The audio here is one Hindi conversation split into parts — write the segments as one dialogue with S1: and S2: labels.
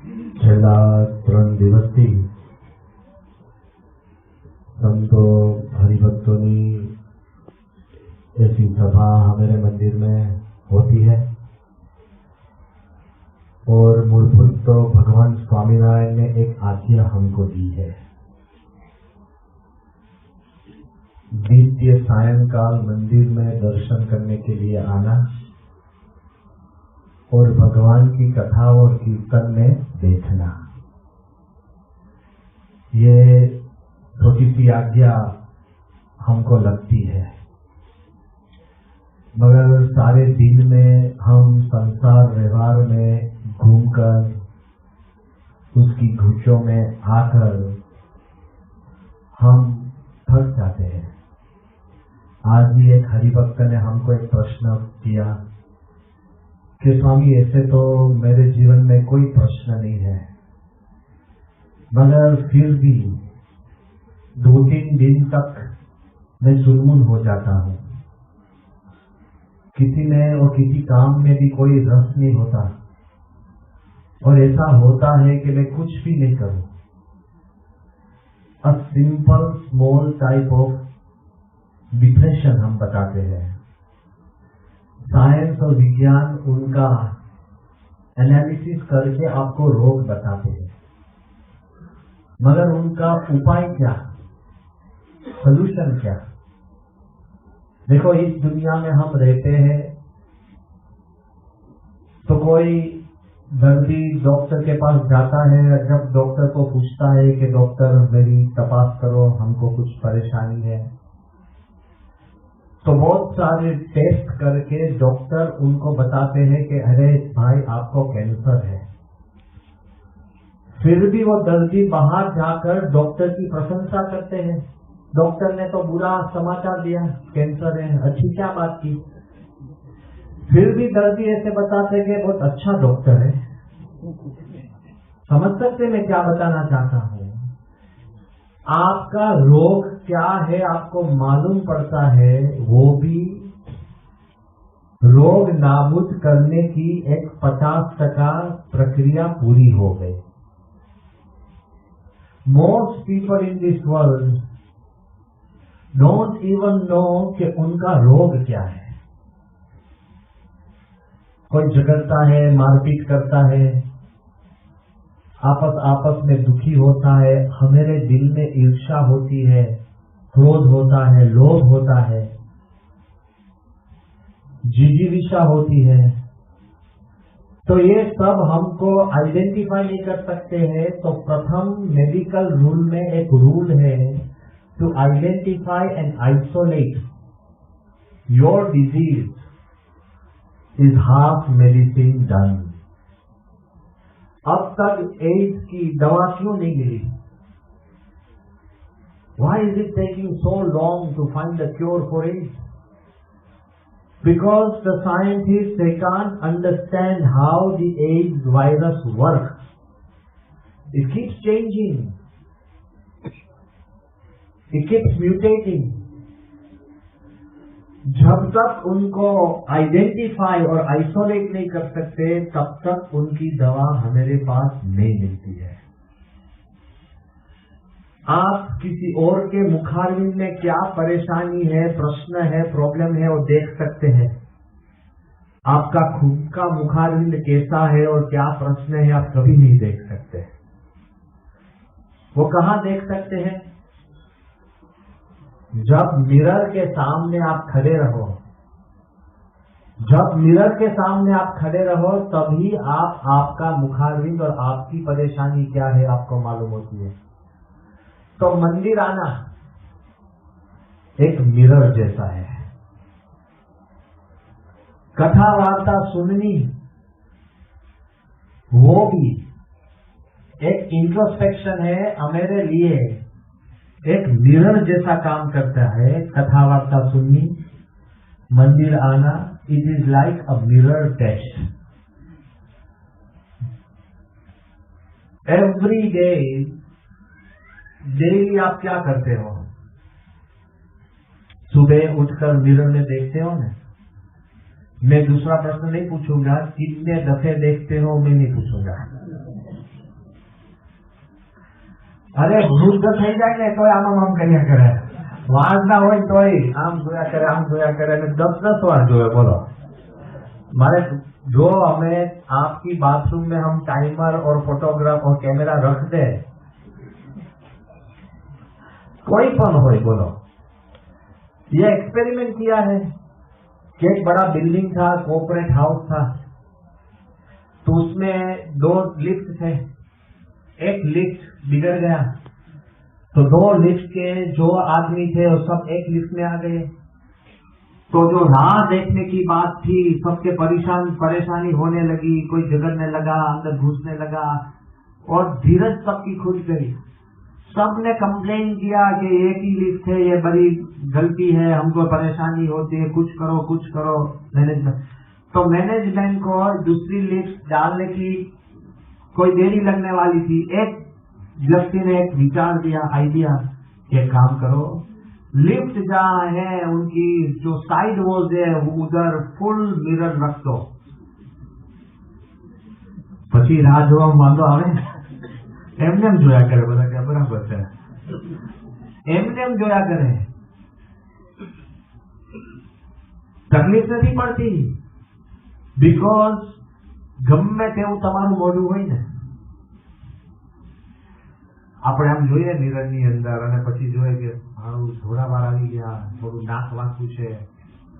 S1: છેલ્લા 3 દિવસથી संतो हरिभक्तों की ऐसी सभा हमारे मंदिर में होती है और मूलभूत तो भगवान स्वामीनारायण ने एक आज्ञा हमको दी है। नित्य सायंकाल मंदिर में दर्शन करने के लिए आना और भगवान की कथा और कीर्तन में बैठना, ये छोटी सी आज्ञा हमको लगती है। मगर सारे दिन में हम संसार व्यवहार में घूमकर उसकी घुचों में आकर हम थक जाते हैं। आज भी एक हरिभक्त ने हमको एक प्रश्न किया कि स्वामी ऐसे तो मेरे जीवन में कोई प्रश्न नहीं है, मगर फिर भी 2-3 दिन तक मैं सुनमुन हो जाता हूँ। किसी में और किसी काम में भी कोई रस नहीं होता और ऐसा होता है कि मैं कुछ भी नहीं करूँ। A simple small type of depression हम बताते हैं। साइंस और विज्ञान उनका एनालिसिस करके आपको रोग बताते हैं, मगर उनका उपाय क्या, सॉल्यूशन क्या? देखो, इस दुनिया में हम रहते हैं तो कोई दर्दी डॉक्टर के पास जाता है। जब डॉक्टर को पूछता है कि डॉक्टर मेरी तपास करो, हमको कुछ परेशानी है, तो बहुत सारे टेस्ट करके डॉक्टर उनको बताते हैं कि अरे भाई आपको कैंसर है। फिर भी वो दर्दी बाहर जाकर डॉक्टर की प्रशंसा करते हैं। डॉक्टर ने तो बुरा समाचार दिया, कैंसर है, अच्छी क्या बात की। फिर भी दर्दी ऐसे बताते कि बहुत अच्छा डॉक्टर है। समझ सकते मैं क्या बताना चाहता हूँ? आपका रोग क्या है आपको मालूम पड़ता है, वो भी रोग नाबूद करने की एक 50% प्रक्रिया पूरी हो गई। Most people in this world don't even know कि उनका रोग क्या है। कोई झगड़ता है, मारपीट करता है, आपस में दुखी होता है, हमारे दिल में ईर्ष्या होती है, क्रोध होता है, लोभ होता है, जिजीविषा होती है। तो ये सब हमको आइडेंटिफाई नहीं कर सकते हैं। तो प्रथम मेडिकल रूल में एक रूल है, to identify and isolate your disease is half medicine done. अब तक एड्स की दवा क्यों नहीं मिली? Why is it taking so long to find a cure for AIDS? Because the scientists, they can't understand how the AIDS virus works. It keeps changing. It keeps mutating. जब तक उनको आइडेंटिफाई और आइसोलेट नहीं कर सकते, तब तक उनकी दवा हमारे पास नहीं मिलती है। आप किसी और के मुखारविंद में क्या परेशानी है, प्रश्न है, प्रॉब्लम है, वो देख सकते हैं। आपका खुद का मुखारविंद कैसा है और क्या प्रश्न है, आप कभी नहीं देख सकते। वो कहाँ देख सकते हैं? जब मिरर के सामने आप खड़े रहो, जब मिरर के सामने आप खड़े रहो, तभी आप आपका मुखारविंद और आपकी परेशानी क्या है आपको मालूम होती है। तो मंदिर आना एक मिरर जैसा है। कथा वार्ता सुननी वो भी एक इंट्रोस्पेक्शन है, हमारे लिए एक मिरर जैसा काम करता है। कथा वार्ता सुननी, मंदिर आना, it is like a mirror test. Every day daily आप क्या करते हो? सुबह उठकर मिरर में देखते हो ना? मैं दूसरा प्रश्न नहीं पूछूंगा, कितने दफे देखते हो मैं नहीं पूछूंगा। અરે વૃદ્ધ થઈ જાય ને તોય આમ કર્યા કરે, વાંસ ના હોય તોય આમ જોયા કરે અને 10 વાર જોવે. બોલો, मारे जो हमें आपकी बाथरूम में हम टाइमर और फोटोग्राफ और कैमरा रख दे, कोई पण हो, बोलो, ये एक्सपेरिमेंट किया है कि एक बड़ा बिल्डिंग था, कॉर्पोरेट हाउस था, तो उसमें 2 लिफ्ट थे. एक लिफ्ट बिगड़ गया तो 2 लिफ्ट के जो आदमी थे वो सब एक लिफ्ट में आ गए. तो जो राह देखने की बात थी, सबके परेशानी होने लगी, कोई झगड़ने लगा, अंदर घुसने लगा और धीरज सबकी खुल गई. सबने कंप्लेन किया कि एक ही लिफ्ट है, ये बड़ी गलती है, हमको परेशानी होती है, कुछ करो मैनेजमेंट. तो मैनेजमेंट को दूसरी लिफ्ट डालने की कोई देरी लगने वाली थी. एक व्यक्ति ने एक विचार दिया, आइडिया, कि काम करो, लिफ्ट जहाँ है उनकी जो साइड वॉल्स है उधर फुल मिरर रख दो. પછી રાહ જોવામાં વાંધો આવે, એમને એમ જોયા કરે બધા કે બરાબર છે, એમને એમ જોયા કરે, તકલીફ નથી પડતી. બીકોઝ ગમે તેવું તમારું મોઢું હોય ને, આપણે આમ જોઈએ મિરરની અંદર અને પછી જોઈએ કે મારું થોડા વાર આવી ગયા, થોડું નાક વાંકું છે,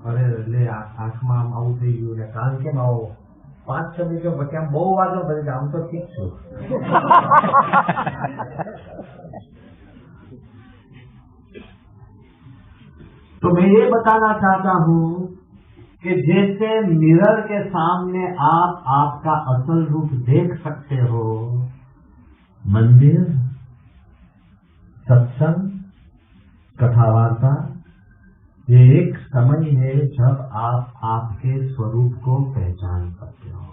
S1: અરે લે આંખમાં આમ આવું થઈ ગયું ને કાન કેમ આવો, 5-6 મિનિટ પછી આમ બહુ વાગો, પછી આમ તો ઠીક છું. तो मैं ये बताना चाहता हूँ कि जैसे मिरर के सामने आप आपका असल रूप देख सकते हो, मंदिर, सत्संग, कथावार्ता, ये एक समय है जब आप आपके स्वरूप को पहचान सकते हो.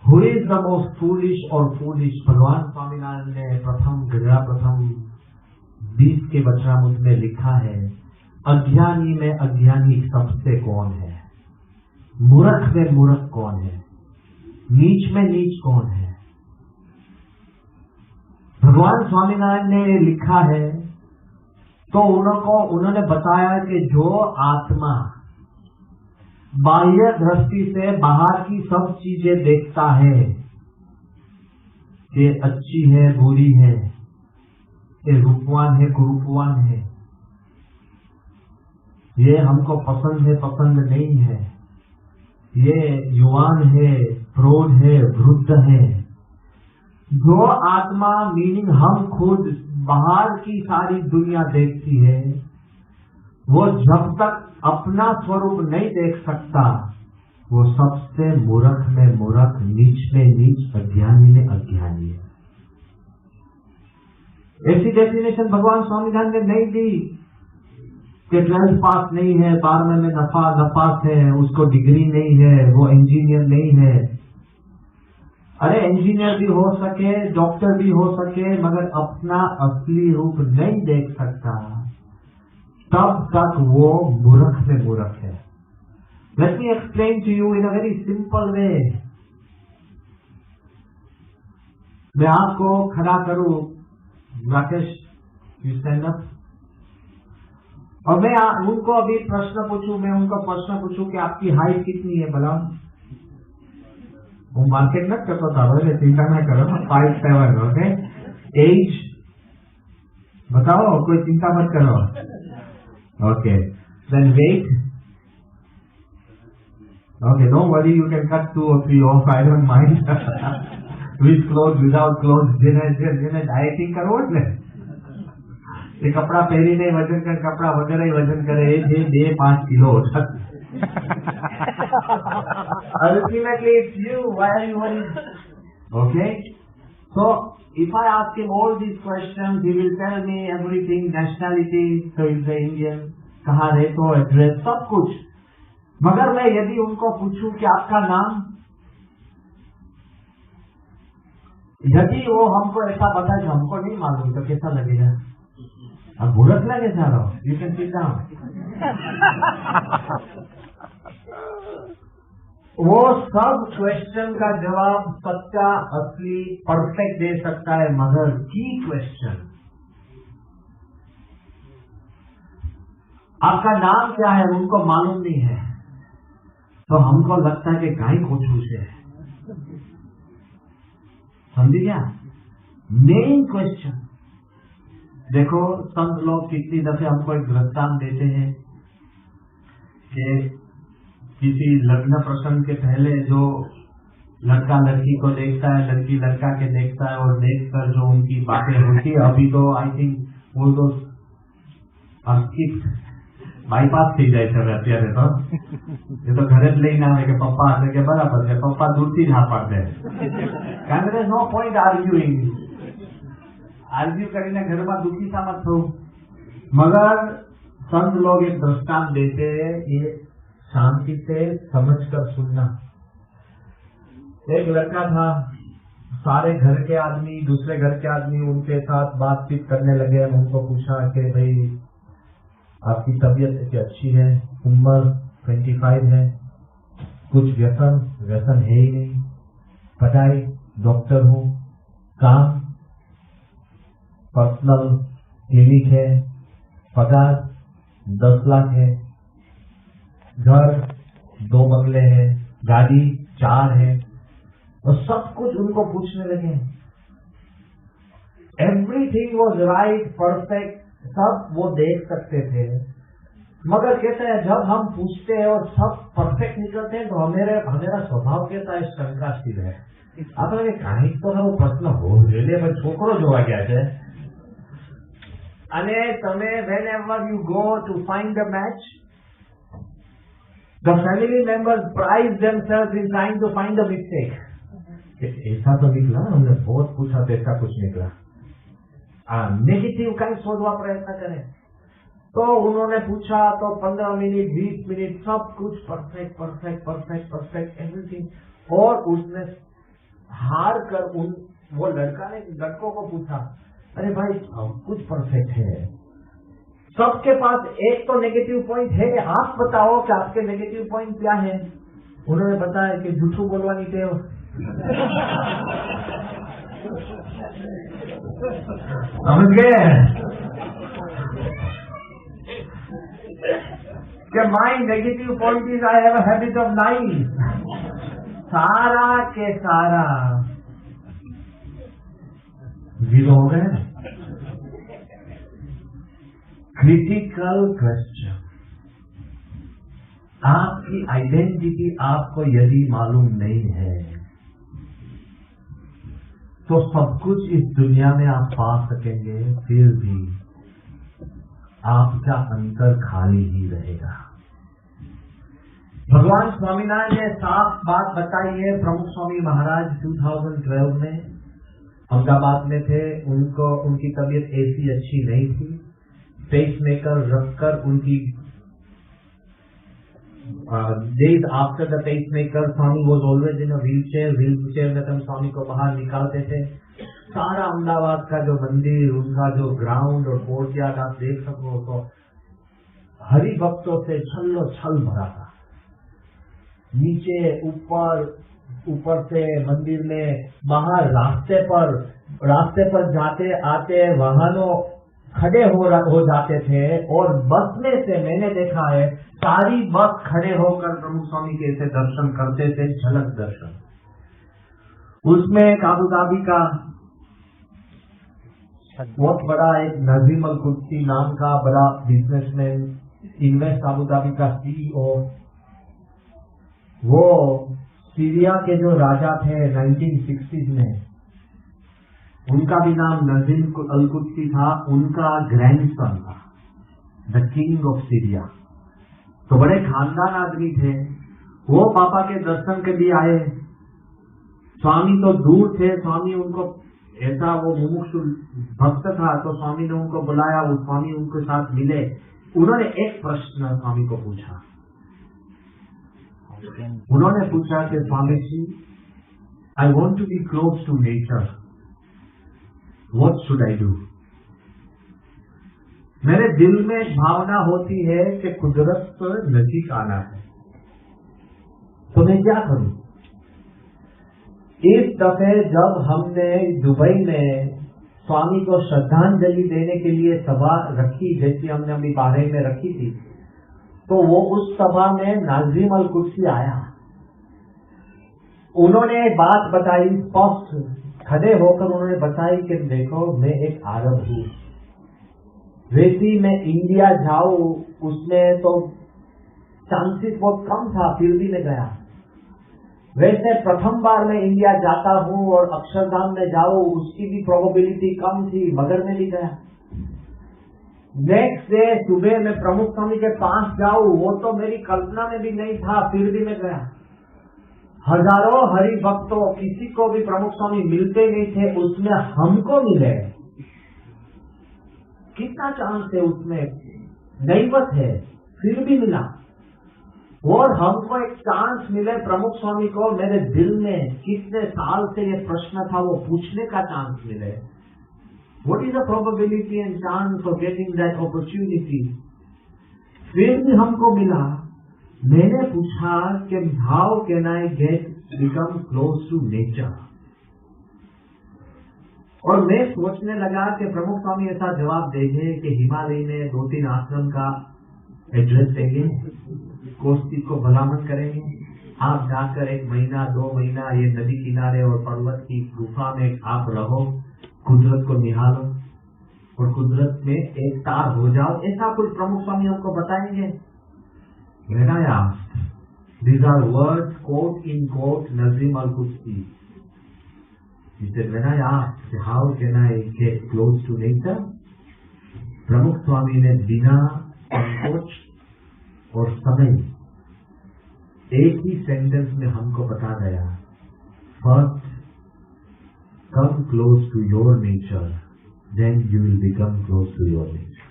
S1: Who is the most foolish or foolish? भगवान स्वामीनारायण ने प्रथम 20 के वचनामृत में लिखा है, अज्ञानी में अज्ञानी सबसे कौन है, मूर्ख में मूर्ख कौन है, नीच में नीच कौन है. भगवान स्वामीनारायण ने लिखा है तो उन्होंने बताया कि जो आत्मा बाह्य दृष्टि से बाहर की सब चीजें देखता है कि अच्छी है, बुरी है, ये रूपवान है, कुरूपवान है, ये हमको पसंद है, पसंद नहीं है, ये युवान है, प्रौढ़ है, वृद्ध है. जो आत्मा मीनिंग हम खुद बाहर की सारी दुनिया देखती है, वो जब तक अपना स्वरूप नहीं देख सकता, वो सबसे मूर्ख में मूर्ख, नीच में नीच, अज्ञानी में अज्ञानी है. ऐसी डेफिनेशन भगवान स्वामीनारायण ने नहीं दी कि 12th पास नहीं है, 12वें में नपास है, उसको डिग्री नहीं है, वो इंजीनियर नहीं है. अरे इंजीनियर भी हो सके, डॉक्टर भी हो सके, मगर अपना असली रूप नहीं देख सकता, तब तक वो मूर्ख में मूर्ख है. Let me explain to you in a very simple way. मैं आपको खड़ा करूं, राकेश, you stand up. और मैं उनको अभी प्रश्न पूछूं, मैं उनको प्रश्न पूछूं कि आपकी हाइट कितनी है भला. वो मार्केट मत करता था, बोले चिंता न करो, 5'7", ओके. एज बताओ, कोई चिंता मत करो. Okay, then wait. Okay, don't worry, you can cut 2 or 3 off, I don't mind. With clothes, without clothes, જેને ડાયટિંગ કરવો જ ને, એ કપડા પહેરીને વજન કરે, કપડા વગર વજન કરે, એ જે 2-5 કિલો ઓછા. Ultimately, it's you. Why are you worried? Okay? So, if I ask him all these questions, he will tell me everything, nationality, so he'll say Indian, कहाँ रहते हो, एड्रेस, सब कुछ. मगर मैं यदि उनको पूछूं कि आपका नाम, यदि वो हमको ऐसा बताए कि हमको नहीं मालूम, तो कैसा लगेगा? अब बुरा लगे सारा. You can sit down. वो सब क्वेश्चन का जवाब सच्चा, असली, परफेक्ट दे सकता है, मगर की क्वेश्चन आपका नाम क्या है उनको मालूम नहीं है, तो हमको लगता है कि गाय कोठू से है। समझी क्या? मेन क्वेश्चन देखो, संत लोग कितनी दफे हमको एक दृष्टांत देते हैं कि किसी लग्न प्रसंग के पहले जो लड़का लड़की को देखता है, लड़की लड़का के देखता है, और देखकर जो उनकी बातें होती है, अभी तो आई थिंक वो तो बाईपास थी जाए सर અત્યારે તો એ તો ઘરે જ લઈને આવે કે પપ્પા એટલે કે બરાબર છે, પપ્પા દૂરથી જ હા પાડે, કારણ કે નો પોઈન્ટ આર્ગ્યુ કરીને ઘરમાં દુઃખી શા મત થવું। मगर संत लोग एक दृष्टांत देते हैं, ये शांति से समझकर सुनना। एक लड़का था, सारे घर के आदमी, दूसरे घर के आदमी उनके साथ बातचीत करने लगे। उनको पूछा कि भाई आपकी तबीयत अच्छी है, उम्र 25 है, कुछ व्यसन है ही नहीं, पढ़ाई डॉक्टर हूँ, काम पर्सनल क्लिनिक है, पगार 10 लाख है, घर 2 बंगले हैं, गाड़ी 4 है, और सब कुछ उनको पूछने लगे। एवरीथिंग वॉज राइट, परफेक्ट, सब वो देख सकते थे। मगर कहते हैं जब हम पूछते हैं और सब परफेक्ट निकलते हैं तो हमेरा स्वभाव कहता है शंकाशील है। આપણે કાંઈક તો નવો પ્રશ્ન હોવો જોઈએ, પણ છોકરો જોવા ગયા છે અને તમે whenever you go to find a match, the family members prize themselves in trying to find a mistake. ऐसा तो निकला, हमने बहुत पूछा तो ऐसा कुछ निकला, नेगेटिव कहीं शोधवा प्रयत्न करें। तो उन्होंने पूछा तो 15 मिनट 20 मिनट सब कुछ perfect perfect perfect perfect everything, और उसने हार कर वो लड़का ने लड़कों को पूछा, अरे भाई सब कुछ परफेक्ट है, सबके पास एक तो नेगेटिव पॉइंट है, आप बताओ कि आपके नेगेटिव पॉइंट क्या है। उन्होंने बताया कि झूठू बोलवानी टेव। समझ गए कि माई negative point is I have a habit of lying. सारा के सारा जीरो हो गए। क्रिटिकल क्वेश्चन, आपकी आइडेंटिटी आपको यदि मालूम नहीं है तो सब कुछ इस दुनिया में आप पा सकेंगे, फिर भी आपका अंतर खाली ही रहेगा। भगवान स्वामीनारायण ने साफ बात बताई है। प्रमुख स्वामी महाराज 2012 में अहमदाबाद में थे, उनकी तबीयत ऐसी अच्छी नहीं थी, पेसमेकर रखकर उनकी days after the pacemaker, Swami was always in a wheelchair में हम स्वामी को बाहर निकालते थे। सारा अहमदाबाद का जो मंदिर, उनका जो ग्राउंड और कोर्टयार्ड आप देख सको तो हरि भक्तों से छल्लो छल भरा था। नीचे ऊपर से मंदिर में, बाहर रास्ते पर जाते आते वाहनों खड़े हो जाते थे, और बस में से मैंने देखा है सारी बस खड़े होकर प्रमुख स्वामी के ऐसे दर्शन करते थे, झलक दर्शन। उसमें एक अबू धाबी का बहुत बड़ा एक नजीम अल कुद्सी नाम का बड़ा बिजनेसमैन, इन्वेस्ट अबू धाबी का CEO, वो सीरिया के जो राजा थे 1960s में, उनका भी नाम नजीम अल कुद्सी था। उनका ग्रैंडसन था द किंग ऑफ सीरिया, तो बड़े खानदान आदमी थे। वो पापा के दर्शन के लिए आए। स्वामी तो दूर थे, स्वामी उनको ऐसा, वो मुमुक्षु भक्त था, तो स्वामी ने उनको बुलाया, वो स्वामी उनके साथ मिले। उन्होंने एक प्रश्न स्वामी को पूछा। उन्होंने पूछा कि Swami ji, I want to be close to nature, what should I do? मेरे दिल में भावना होती है कि कुदरत पर नजीक आना है, तो मैं क्या करूं? इस दफे जब हमने दुबई में स्वामी को श्रद्धांजलि देने के लिए सभा रखी, जैसी हमने अभी बहरीन में रखी थी, तो वो उस सभा में नाज़िम अल कुर्सी आया। उन्होंने बात बताई, स्पष्ट खड़े होकर उन्होंने बताई कि देखो मैं एक अरब हूँ, वैसे मैं इंडिया जाऊं उसमें तो चांसेस बहुत कम था, फिर भी मैं गया। वैसे प्रथम बार मैं इंडिया जाता हूँ और अक्षरधाम में जाऊं उसकी भी प्रोबेबिलिटी कम थी, मगर मैं भी गया। नेक्स्ट डे सुबह मैं प्रमुख स्वामी के पास जाऊं, वो तो मेरी कल्पना में भी नहीं था, फिर भी मैं गया। हजारों हरि भक्तों, किसी को भी प्रमुख स्वामी मिलते नहीं थे, उसमें हमको मिले। कितना चांस है उसमें? नईवत है, फिर भी मिला। और हमको एक चांस मिले प्रमुख स्वामी को, मेरे दिल में कितने साल से ये प्रश्न था वो पूछने का चांस मिले। What is the probability and chance of getting that opportunity? फिर भी हमको मिला। मैंने पूछा कि how can I become close to nature? और मैं सोचने लगा कि प्रमुख स्वामी ऐसा जवाब देंगे कि हिमालय में 2-3 आश्रम का एड्रेस देंगे, कोष्ठी को भलामन करेंगे, आप जाकर 1 महीना 2 महीना ये नदी किनारे और पर्वत की गुफा में आप रहो, कुदरत को निहालो और कुदरत में एक तार हो जाओ, ऐसा कुछ प्रमुख स्वामी हमको बताएंगे। When I asked, these are words quote in quote Nazim al-Qushti. He said, when I asked how can I get close to nature, प्रमुख स्वामी ने बिना संकोच और समय एक ही सेंटेंस में हमको बता गया, first come close to your nature, then you will become close to your nature.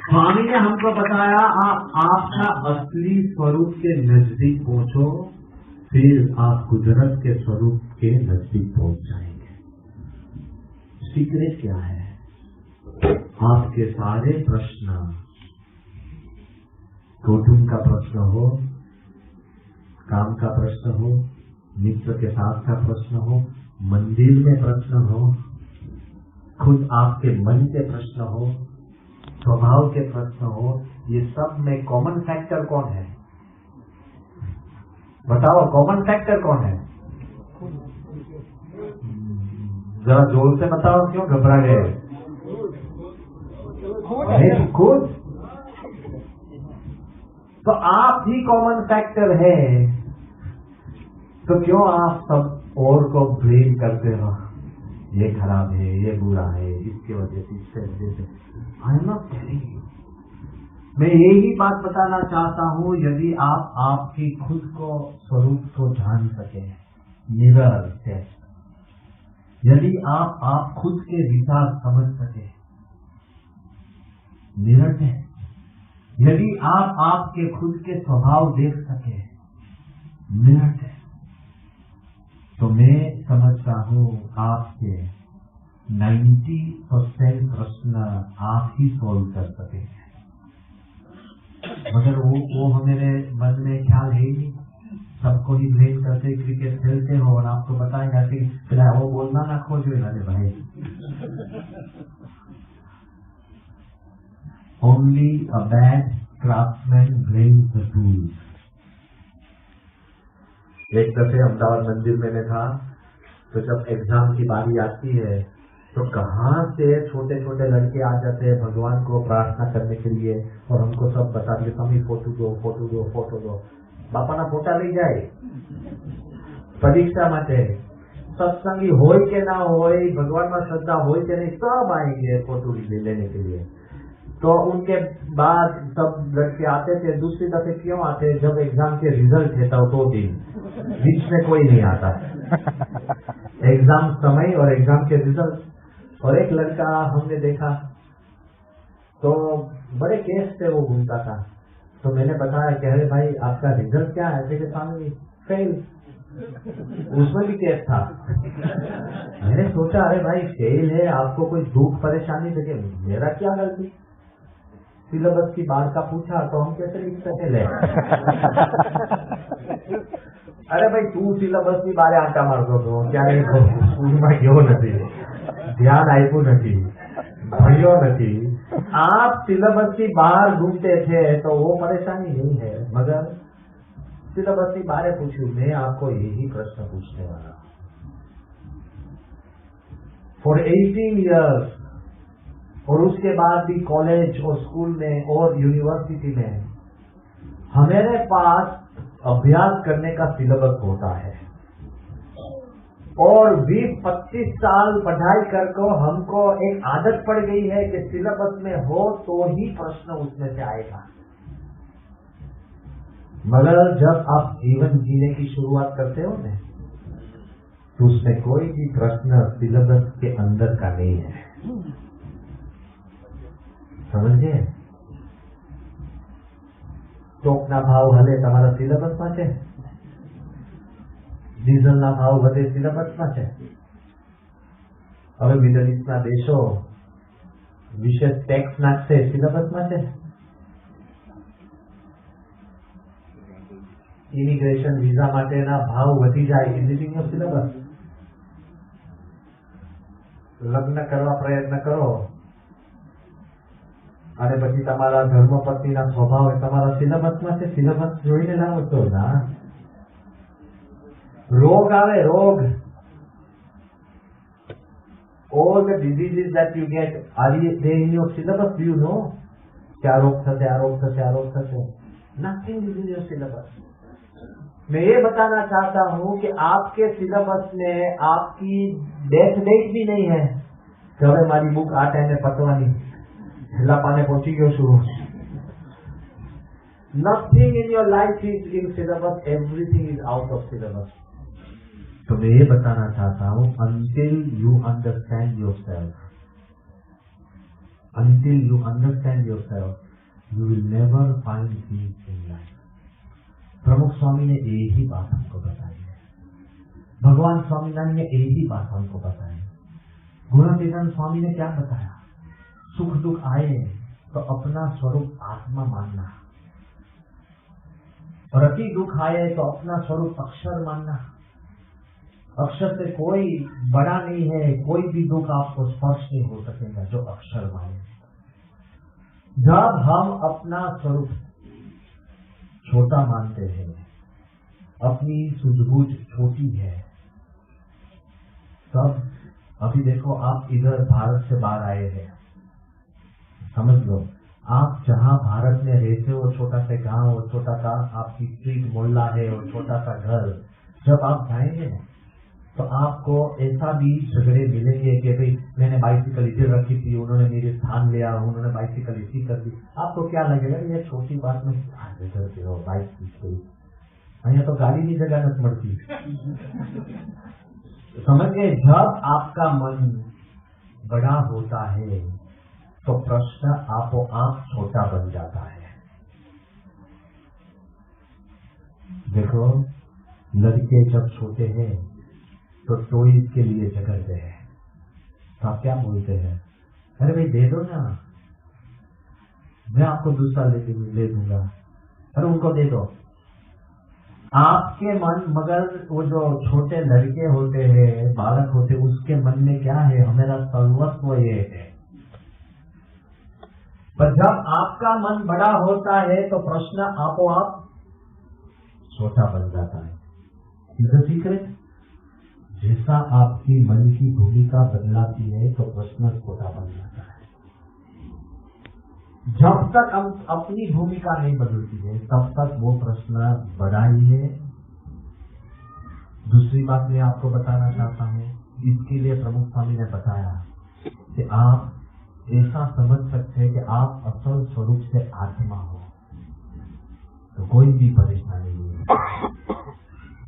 S1: स्वामी ने हमको बताया आप आपका असली स्वरूप के नजदीक पहुंचो, फिर आप कुदरत के स्वरूप के नजदीक पहुंच जाएंगे। सीक्रेट क्या है? आपके सारे प्रश्न, कुटुंब का प्रश्न हो, काम का प्रश्न हो, मित्र के साथ का प्रश्न हो, मंदिर में प्रश्न हो, खुद आपके मन के प्रश्न हो, स्वभाव के प्रश्न हो, ये सब में कॉमन फैक्टर कौन है? बताओ कॉमन फैक्टर कौन है? जरा जोर से बताओ, क्यों घबरा गए? खुद। तो आप ही कॉमन फैक्टर है, तो क्यों आप सब और को ब्लेम करते हो? ये खराब है, ये बुरा है, इसके वजह से, इसके वजह से। I am not telling you. मैं यही बात बताना चाहता हूँ, यदि आप आपकी खुद को स्वरूप को जान सके, मिरर टेस्ट, यदि आप खुद के विचार समझ सके, मिरर टेस्ट, यदि आप आपके खुद के स्वभाव देख सके, मिरर टेस्ट, तो मैं समझता हूँ आपके 90% प्रश्न आप ही सोल्व कर सकेंगे। मगर वो हमारे मन में ख्याल है ही नहीं, सबको ही ब्लेम करते, क्रिकेट खेलते हो और आपको बताएंगे कि फिर वो बोलना ना खोजो ना भाई। Only a bad craftsman blames the tools. एक दफे अहमदाबाद मंदिर में मैं था, तो जब एग्जाम की बारी आती है तो कहाँ से छोटे छोटे लड़के आ जाते हैं भगवान को प्रार्थना करने के लिए, और हमको सब बता दिए स्वामी फोटो दो, फोटो दो, फोटो दो। बापा ना फोटा ले जाए परीक्षा माटे, सत्संगी होय के ना होय, भगवान में श्रद्धा होय के नहीं, सब आएंगे फोटो लेने के लिए। तो उनके बाद सब लड़के आते थे। दूसरी दफे क्यों आते? जब एग्जाम के रिजल्ट है तो 2 दिन, बीच में कोई नहीं आता। एग्जाम समय और एग्जाम के रिजल्ट। और एक लड़का हमने देखा तो बड़े केस से वो घूमता था, तो मैंने बताया कि अरे भाई आपका रिजल्ट क्या है? कि स्वामी फेल। उसमें भी केस था। मैंने सोचा अरे भाई फेल है, आपको कोई दुख परेशानी देखे, मेरा क्या गलती? सिलेबस की बात का पूछा तो हम कैसे लिख सके? अरे भाई તું સિલેબસની બારે આંટા મારતો હતો, ક્યારે સ્કૂલમાં ગયો નથી, ધ્યાન આપ્યું નથી, ભણ્યો નથી, आप सिलेबस की बाहर घूमते थे तो वो परेशानी नहीं है, मगर सिलेबस की बारे पूछू, मैं आपको यही प्रश्न पूछने वाला फॉर 18 years, और उसके बाद भी कॉलेज और स्कूल में और यूनिवर्सिटी में हमारे पास अभ्यास करने का सिलेबस होता है, और 20-25 साल पढ़ाई करके हमको एक आदत पड़ गई है कि सिलेबस में हो तो ही प्रश्न उसमें से आएगा। मगर जब आप जीवन जीने की शुरुआत करते हो ना, तो उसमें कोई भी प्रश्न सिलेबस के अंदर का नहीं है, समझे? ચોકના ભાવ હલે તમારા સિલેબસમાં છે, ડીઝલના ભાવ વધે સિલેબસમાં છે। હવે મિડલ ઈસ્ટના દેશો વિશેષ ટેક્સ નાખશે સિલેબસમાં છે। ઇમિગ્રેશન વિઝા માટેના ભાવ વધી જાય ઇઝિટિંગનો સિલેબસ। લગ્ન કરવા પ્રયત્ન કરો અને પછી તમારા ધર્મપત્નીના સ્વભાવ તમારા સિલેબસમાં છે, સિલેબસ જોઈને લાવો તો ના। રોગ આવે, રોગ, all the diseases that you get, are they in your syllabus? Do you know कि આ રોગ થશે, આ રોગ થશે, આ રોગ થશે? Nothing is in your syllabus। मैं ये बताना चाहता हूँ कि आपके सिलेबस में आपकी डेथ डेट भी नहीं है कि હવે મારી બુક આ ટાઈમે પતવાની, છેલ્લા પાને પહોંચી ગયો છું। Nothing in your life is in syllabus, everything is out of syllabus। तो मैं ये बताना चाहता हूँ, until you understand yourself, you will never find peace in life। प्रमुख स्वामी ने यही बात हमको बताई है, भगवान स्वामीनारायण ने यही बात हमको बताई। गुणातीतानंद स्वामी ने क्या बताया? सुख दुख आए तो अपना स्वरूप आत्मा मानना, और अति दुख आए तो अपना स्वरूप अक्षर मानना। अक्षर से कोई बड़ा नहीं है, कोई भी दुख आपको स्पर्श नहीं हो सकेगा जो अक्षर माने। जब हम अपना स्वरूप छोटा मानते हैं, अपनी सूझबूझ छोटी है, तब अभी देखो आप इधर भारत से बाहर आए हैं, समझ लो आप जहां भारत में रहते हो, छोटा सा गांव, छोटा सा आपकी स्ट्रीट मोहल्ला है और छोटा सा घर, जब आप जाएंगे तो आपको ऐसा भी झगड़े मिलेंगे कि भाई मैंने बाइसिकल इधर रखी थी, उन्होंने मेरे स्थान लिया, उन्होंने बाइसिकल इसी कर दी। आपको क्या लगेगा, ये छोटी बात में करते हो, बाइक गई, अहिया तो गाड़ी की जगह नहीं मरती। समझ गए? जब आपका मन बड़ा होता है तो प्रश्न आपो आप छोटा बन जाता है। देखो लड़के जब छोटे हैं तो टॉयज के लिए झगड़ते हैं, तो आप क्या बोलते हैं? अरे भाई दे दो ना, मैं आपको दूसरा ले दूंगा, अरे उनको दे दो। आपके मन, मगर वो जो छोटे लड़के होते हैं, बालक होते, उसके मन में क्या है? हमारा सर्वस्व ये है। पर जब आपका मन बड़ा होता है तो प्रश्न आपो आप छोटा बन जाता है। Is the secret? जैसा आपकी मन की भूमिका बदलाती है तो प्रश्न छोटा बन जाता है। जब तक हम अपनी भूमिका नहीं बदलती है तब तक वो प्रश्न बड़ा ही है। दूसरी बात मैं आपको बताना चाहता हूँ, इसके लिए प्रमुख स्वामी ने बताया कि आप ऐसा समझ सकते हैं कि आप असल स्वरूप से आत्मा हो तो कोई भी परेशानी नहीं है।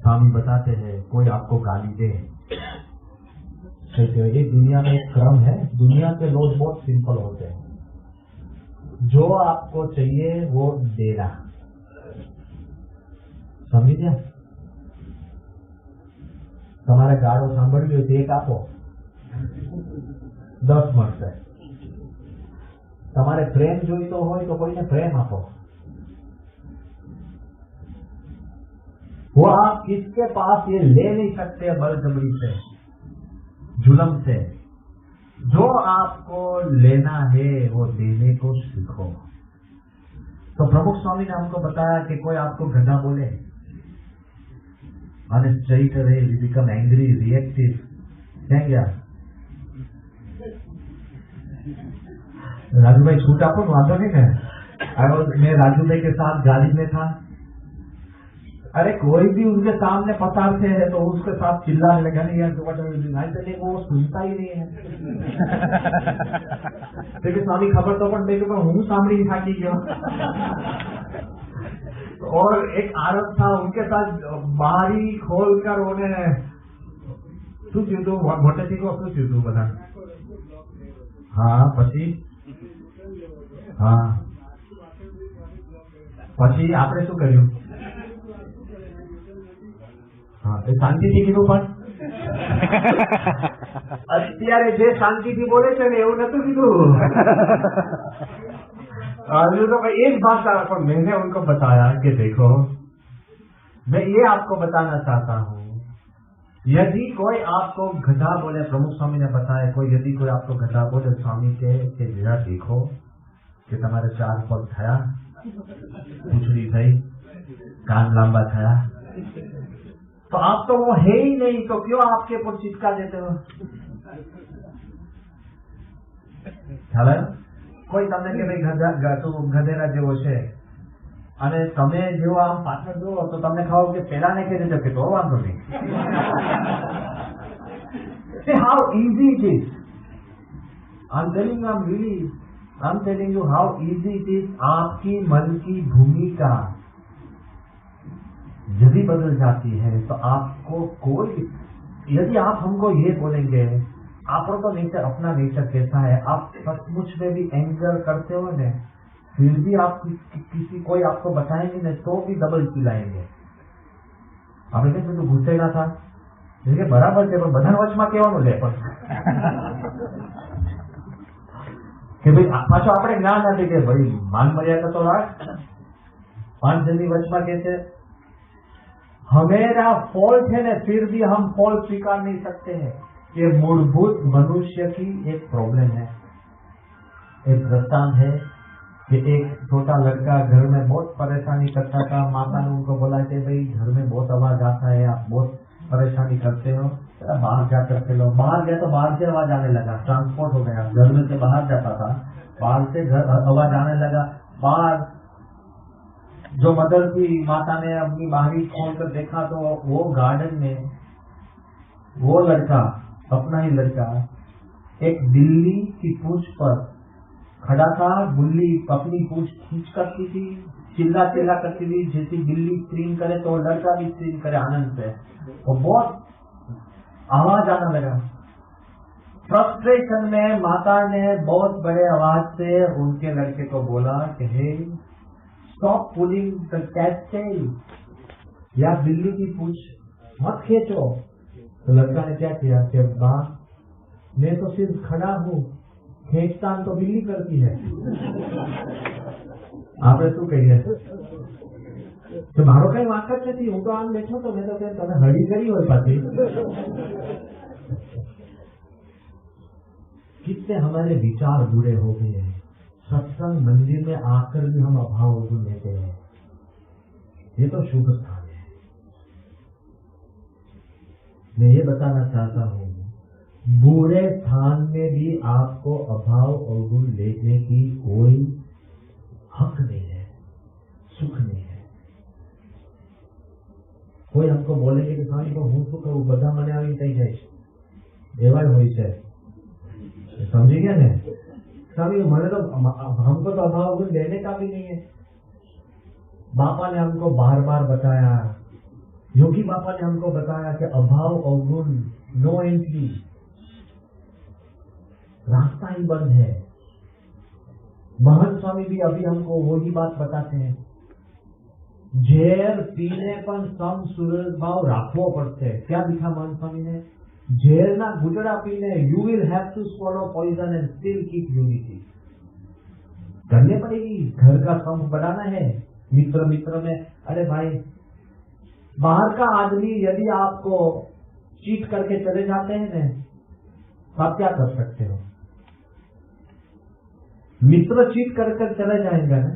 S1: स्वामी बताते हैं कोई आपको गाली दे, कहते हैं ये दुनिया में एक क्रम है, दुनिया के लोग बहुत सिंपल होते हैं, जो आपको चाहिए वो देना, समझिए? તમારે ગાળો સાંભળવી હોય તો એક આપો, 10 મળશે। તમારે પ્રેમ જોઈતો હોય તો કોઈને પ્રેમ આપો। वो आप किसके पास ये ले नहीं सकते बलजबरी से, जुल्म से। जो आपको लेना है वो देने को सीखो। तो प्रमुख स्वामी ने हमको बताया कि कोई आपको गधा बोले, and straight away we become angry, reactive, क्या राजू भाई छूट आपको वादा नहीं है। मैं राजू भाई के साथ गाड़ी में था, अरे कोई भी उनके सामने पतारते हैं तो उसके साथ चिल्लाने लगा, नहीं यार नहीं, वो सुनता ही नहीं है। देखिए स्वामी खबर तो पण मेरे को हूँ सामने थाकी गयो। और एक आरब था, उनके साथ बारी खोल कर उन्हें शू थयुं तुं मोटेથી को शू थयुं तुं बता। हाँ પછી हाँ પછી આપણે શું કર્યું? हाँ तो શાંતિથી કીધું પણ અત્યારે જે શાંતિથી બોલે છે ને એવું નતું કીધું। तो एक भाषा पर मैंने उनको बताया कि देखो मैं ये आपको बताना चाहता हूँ, यदि कोई आपको गधा बोले, प्रमुख स्वामी ने बताया कोई यदि कोई आपको गधा बोले स्वामी के जरा देखो कि તમારે 4 પગ થયા, પૂંછડી થઈ, કાન લાંબા થયા, तो आप तो वो है ही नहीं, तो क्यों आपके ऊपर चिटका देते हो? ખ્યાલ કોઈ તમને કે ભાઈ તું ગધેડા જેવો છે અને તમે જેવો આમ પાછળ જુઓ તો તમને ખાવ કે પેલાને કહી દેજો કે તો વાંધો નહીં। See how easy it is. I'm telling you how easy it is। आपकी मन की भूमिका यदि बदल जाती है तो आपको कोई, यदि आप हमको ये बोलेंगे आप तो नेचर, अपना नेचर कैसा है, आप सचमुच में भी एंगर करते हो ने, फिर भी आप किसी कोई आपको बताएंगे न तो भी डबल चिल्लाएंगे। આપણે કઈ બધું ગુસ્સેલા था એટલે બરાબર છે પણ બધા વચમાં કહેવાનું લે પણ કે ભાઈ પાછો આપણે જ્ઞાન આપી કે ભાઈ માન મર્યાદા તો રાખ, 5 જણની વચમાં કે છે हमेरा फॉल्ट है ना फिर भी हम फॉल्ट स्वीकार नहीं सकते हैं। ये मूलभूत मनुष्य की एक प्रॉब्लम है। एक दृष्टांत है कि एक छोटा लड़का घर में बहुत परेशानी करता था, माता ने उनको बोला कि भाई घर में बहुत आवाज आता है, आप बहुत परेशानी करते हो, बाहर जाकर के लो। बाहर गया तो बाहर से आवाज आने लगा, ट्रांसपोर्ट हो गया, घर में से बाहर जाता था, बाहर से घर आवाज आने लगा। बाहर जो मदर थी, माता ने अपनी बाहरी खोलकर देखा तो वो गार्डन में वो लड़का, अपना ही लड़का, एक बिल्ली की पूंछ पर खड़ा था। बिल्ली अपनी पूंछ खींच करती थी, चिल्ला चिल्ला करती थी, जैसी बिल्ली स्क्रीन करे तो लड़का भी स्क्रीन करे आनंद से। वो बहुत आवाज आने लगा। फ्रस्ट्रेशन में माता ने बहुत बड़े आवाज से उनके लड़के को बोला कि hey stop pulling the cat tail, या बिल्ली की पूंछ मत खींचो। तो लड़का ने क्या किया कि मां मैं तो सिर्फ खड़ा हूँ, खींचता तो बिल्ली करती है। आपने शू कहिए तो मारो कई वांक ज नथी, हूँ तो आम बैठो तो मैं तो तने हड़ी करी हो पाती। कितने हमारे विचार बुरे हो गए हैं। सत्संग मंदिर में आकर भी हम अभाव अवगुण लेते हैं। ये तो शुभ स्थान है। मैं ये बताना चाहता हूँ बुरे स्थान में भी आपको अभाव अवगुण लेने की कोई हक नहीं है, सुख नहीं है। कोई हमको बोलेंगे कि स्वामी को हूँ શું કહું, બધા મને આવી થઈ જાય છે, એવા હોય છે, समझी गया ने? स्वामी मैंने तो हमको तो अभाव अवगुण लेने का भी नहीं है। बापा ने हमको बार बार बताया, योगी बापा ने हमको बताया कि अभाव अवगुण नो एंट्री, रास्ता ही बंद है। महंत स्वामी भी अभी हमको वही बात बताते हैं, झेर पीने पर सम सूरज भाव राखवो पड़શે। क्या लिखा महंत स्वामी ने? झेरना गुटड़ा पीने you will have to swallow poison and still keep unity। करनी पड़ेगी, घर का स्तंभ बनाना है। मित्र मित्र में, अरे भाई बाहर का आदमी यदि आपको चीट करके चले जाते हैं ना, तो आप क्या कर सकते हो? मित्र चीट कर चले जाएंगे ना,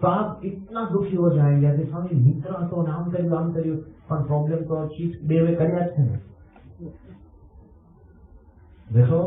S1: तो आप इतना दुखी हो जाएंगे कि स्वामी मित्र तो नाम કર્યું પણ प्रॉब्लम तो चीट બે वे કર્યા છે ने। देखो